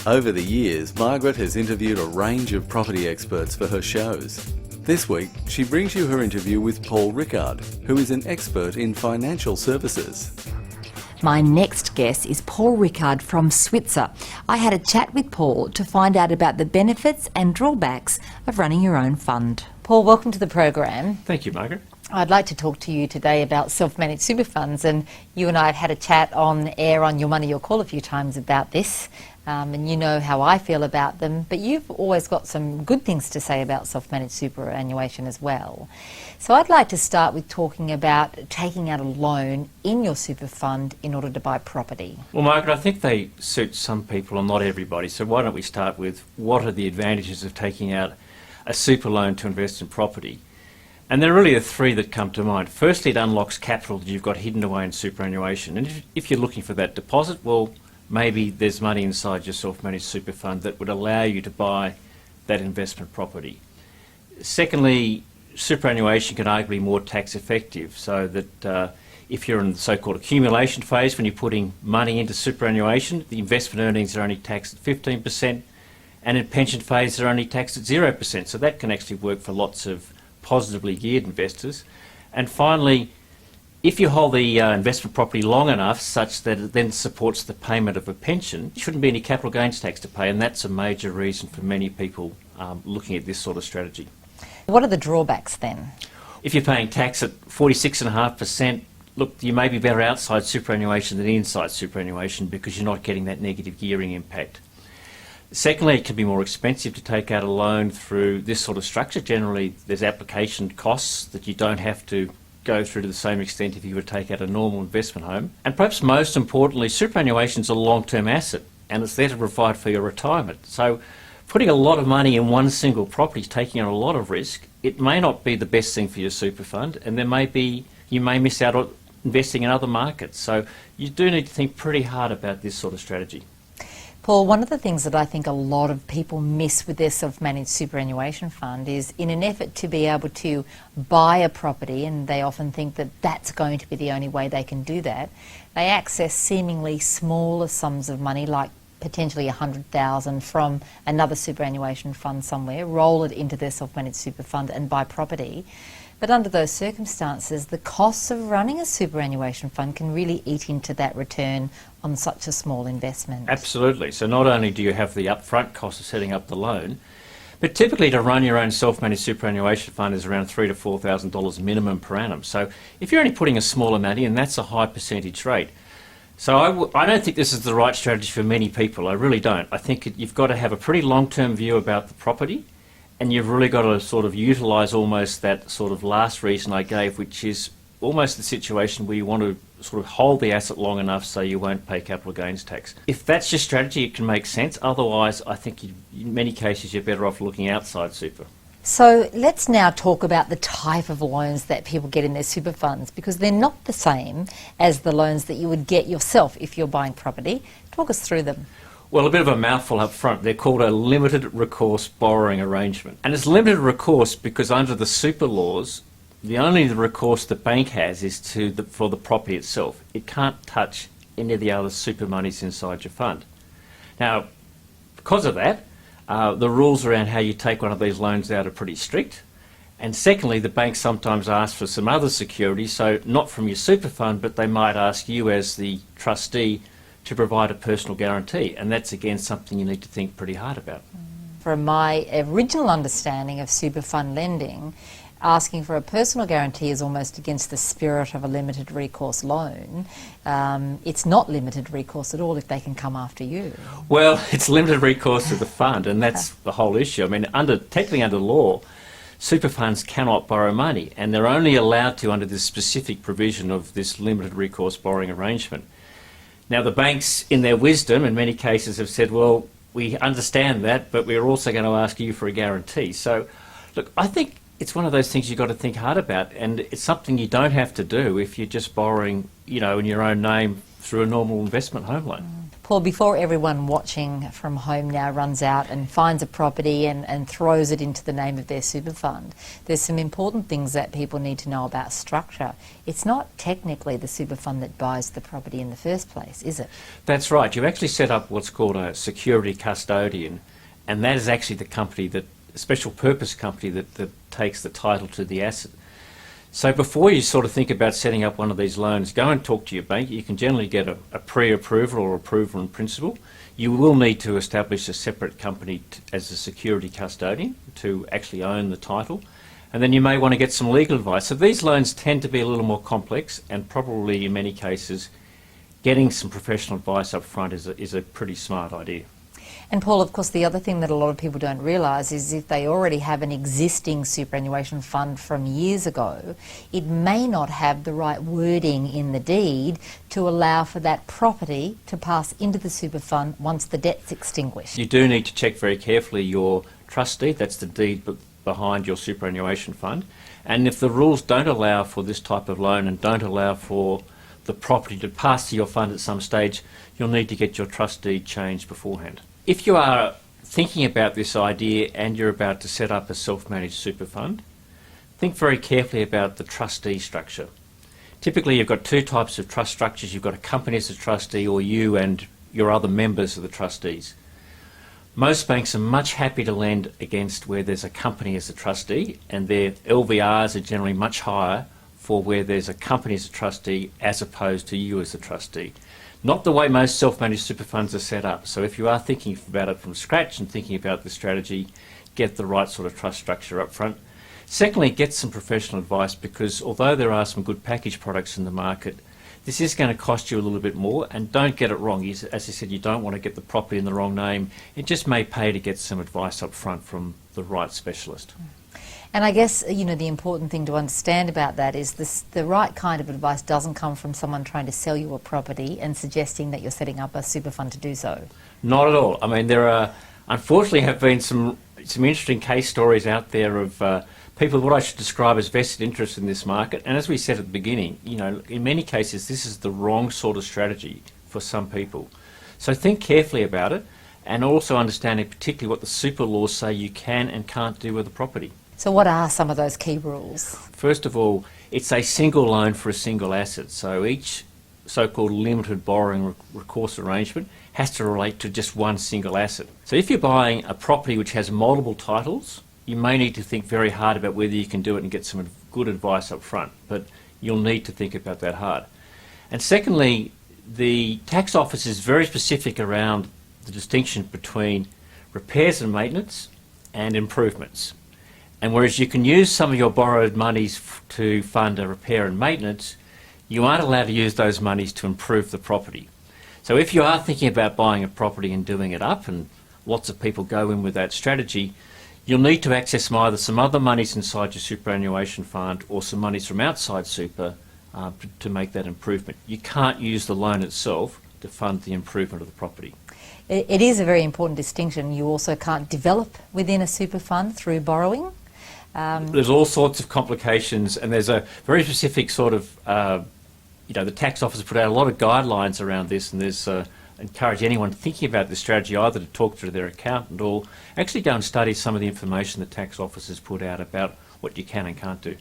Over the years, Margaret has interviewed a range of property experts for her shows. This week, she brings you her interview with Paul Rickard, who is an expert in financial services. My next guest is Paul Rickard from Switzer. I had a chat with Paul to find out about the benefits and drawbacks of running your own fund. Paul, welcome to the program. Thank you, Margaret. I'd like to talk to you today about self-managed super funds, and you and I have had a chat on air on Your Money, Your Call a few times about this, and you know how I feel about them, but you've always got some good things to say about self-managed superannuation as well. So I'd like to start with talking about taking out a loan in your super fund in order to buy property. Well, Margaret, I think they suit some people and not everybody, so why don't we start with what are the advantages of taking out a super loan to invest in property? And there are really the three that come to mind. Firstly, it unlocks capital that you've got hidden away in superannuation. And if you're looking for that deposit, well, maybe there's money inside your self-managed super fund that would allow you to buy that investment property. Secondly, superannuation can arguably be more tax effective, so that if you're in the so-called accumulation phase, when you're putting money into superannuation, the investment earnings are only taxed at 15%, and in pension phase they're only taxed at 0%. So that can actually work for lots of positively geared investors. And finally, if you hold the investment property long enough such that it then supports the payment of a pension, there shouldn't be any capital gains tax to pay, and that's a major reason for many people looking at this sort of strategy. What are the drawbacks then? If you're paying tax at 46.5%, look, you may be better outside superannuation than inside superannuation because you're not getting that negative gearing impact. Secondly, it can be more expensive to take out a loan through this sort of structure. Generally, there's application costs that you don't have to go through to the same extent if you were to take out a normal investment home. And perhaps most importantly, superannuation is a long-term asset and it's there to provide for your retirement. So putting a lot of money in one single property is taking on a lot of risk. It may not be the best thing for your super fund, and you may miss out on investing in other markets. So you do need to think pretty hard about this sort of strategy. Paul, one of the things that I think a lot of people miss with their self-managed superannuation fund is, in an effort to be able to buy a property, and they often think that that's going to be the only way they can do that, they access seemingly smaller sums of money, like potentially $100,000 from another superannuation fund somewhere, roll it into their self-managed super fund and buy property. But under those circumstances, the costs of running a superannuation fund can really eat into that return on such a small investment. Absolutely. So not only do you have the upfront cost of setting up the loan, but typically to run your own self-managed superannuation fund is around $3,000 to $4,000 minimum per annum. So if you're only putting a small amount in, that's a high percentage rate. So I don't think this is the right strategy for many people. I really don't. I think you've got to have a pretty long-term view about the property, and you've really got to sort of utilise almost that sort of last reason I gave, which is almost the situation where you want to sort of hold the asset long enough so you won't pay capital gains tax. If that's your strategy, it can make sense. Otherwise, I think in many cases you're better off looking outside super. So let's now talk about the type of loans that people get in their super funds, because they're not the same as the loans that you would get yourself if you're buying property. Talk us through them. Well, a bit of a mouthful up front. They're called a limited recourse borrowing arrangement. And it's limited recourse because under the super laws, the only recourse the bank has is for the property itself. It can't touch any of the other super monies inside your fund. Now, because of that, the rules around how you take one of these loans out are pretty strict. And secondly, the banks sometimes ask for some other security, so not from your super fund, but they might ask you as the trustee to provide a personal guarantee, and that's again something you need to think pretty hard about. From my original understanding of super fund lending, asking for a personal guarantee is almost against the spirit of a limited recourse loan. It's not limited recourse at all if they can come after you. Well, it's limited recourse to the fund, and that's the whole issue. I mean, technically under law, super funds cannot borrow money, and they're only allowed to under this specific provision of this limited recourse borrowing arrangement. Now, the banks, in their wisdom, in many cases have said, well, we understand that, but we're also going to ask you for a guarantee. So, look, I think it's one of those things you've got to think hard about, and it's something you don't have to do if you're just borrowing, in your own name through a normal investment home loan. Paul, before everyone watching from home now runs out and finds a property and throws it into the name of their super fund, there's some important things that people need to know about structure. It's not technically the super fund that buys the property in the first place, is it? That's right. You actually set up what's called a security custodian, and that is actually the company that, a special purpose company that takes the title to the asset. So before you sort of think about setting up one of these loans, go and talk to your bank. You can generally get a pre-approval or approval in principle. You will need to establish a separate company as a security custodian to actually own the title. And then you may want to get some legal advice. So these loans tend to be a little more complex, and probably in many cases getting some professional advice up front is a pretty smart idea. And Paul, of course, the other thing that a lot of people don't realise is if they already have an existing superannuation fund from years ago, it may not have the right wording in the deed to allow for that property to pass into the super fund once the debt's extinguished. You do need to check very carefully your trust deed, that's the deed behind your superannuation fund, and if the rules don't allow for this type of loan and don't allow for the property to pass to your fund at some stage, you'll need to get your trust deed changed beforehand. If you are thinking about this idea and you're about to set up a self-managed super fund, think very carefully about the trustee structure. Typically you've got two types of trust structures. You've got a company as a trustee, or you and your other members of the trustees. Most banks are much happy to lend against where there's a company as a trustee, and their LVRs are generally much higher for where there's a company as a trustee as opposed to you as a trustee. Not the way most self-managed super funds are set up. So if you are thinking about it from scratch and thinking about the strategy, get the right sort of trust structure up front. Secondly, get some professional advice, because although there are some good package products in the market, this is going to cost you a little bit more, and don't get it wrong. As I said, you don't want to get the property in the wrong name. It just may pay to get some advice up front from the right specialist. And I guess, you know, the important thing to understand about that is the right kind of advice doesn't come from someone trying to sell you a property and suggesting that you're setting up a super fund to do so. Not at all. I mean, there are, unfortunately, have been some interesting case stories out there of people, what I should describe as vested interest in this market. And as we said at the beginning, you know, in many cases, this is the wrong sort of strategy for some people. So think carefully about it, and also understanding particularly what the super laws say you can and can't do with the property. So what are some of those key rules? First of all, it's a single loan for a single asset. So each so-called limited borrowing recourse arrangement has to relate to just one single asset. So if you're buying a property which has multiple titles, you may need to think very hard about whether you can do it and get some good advice up front, but you'll need to think about that hard. And secondly, the tax office is very specific around the distinction between repairs and maintenance and improvements. And whereas you can use some of your borrowed monies to fund a repair and maintenance, you aren't allowed to use those monies to improve the property. So if you are thinking about buying a property and doing it up, and lots of people go in with that strategy, you'll need to access either some other monies inside your superannuation fund or some monies from outside super to make that improvement. You can't use the loan itself to fund the improvement of the property. It is a very important distinction. You also can't develop within a super fund through borrowing. There's all sorts of complications, and there's a very specific sort of, the tax office put out a lot of guidelines around this, and there's encourage anyone thinking about this strategy either to talk to their accountant or actually go and study some of the information the tax office has put out about what you can and can't do.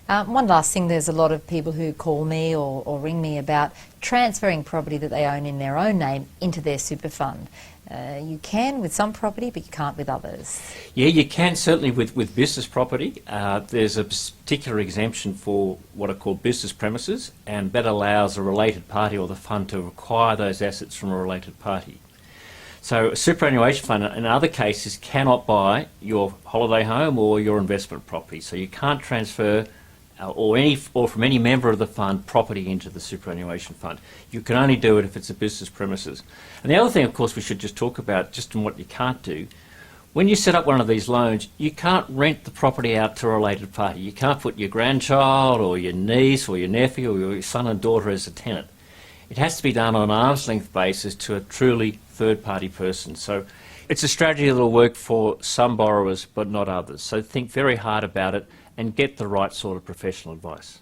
One last thing, there's a lot of people who call me or ring me about transferring property that they own in their own name into their super fund. You can with some property, but you can't with others. Yeah, you can certainly with business property. There's a particular exemption for what are called business premises, and that allows a related party or the fund to acquire those assets from a related party. So a superannuation fund in other cases cannot buy your holiday home or your investment property. So you can't transfer or from any member of the fund property into the superannuation fund. You can only do it if it's a business premises. And the other thing, of course, we should just talk about, just in what you can't do, when you set up one of these loans, you can't rent the property out to a related party. You can't put your grandchild or your niece or your nephew or your son and daughter as a tenant. It has to be done on an arm's length basis to a truly third-party person. So it's a strategy that will work for some borrowers but not others. So think very hard about it and get the right sort of professional advice.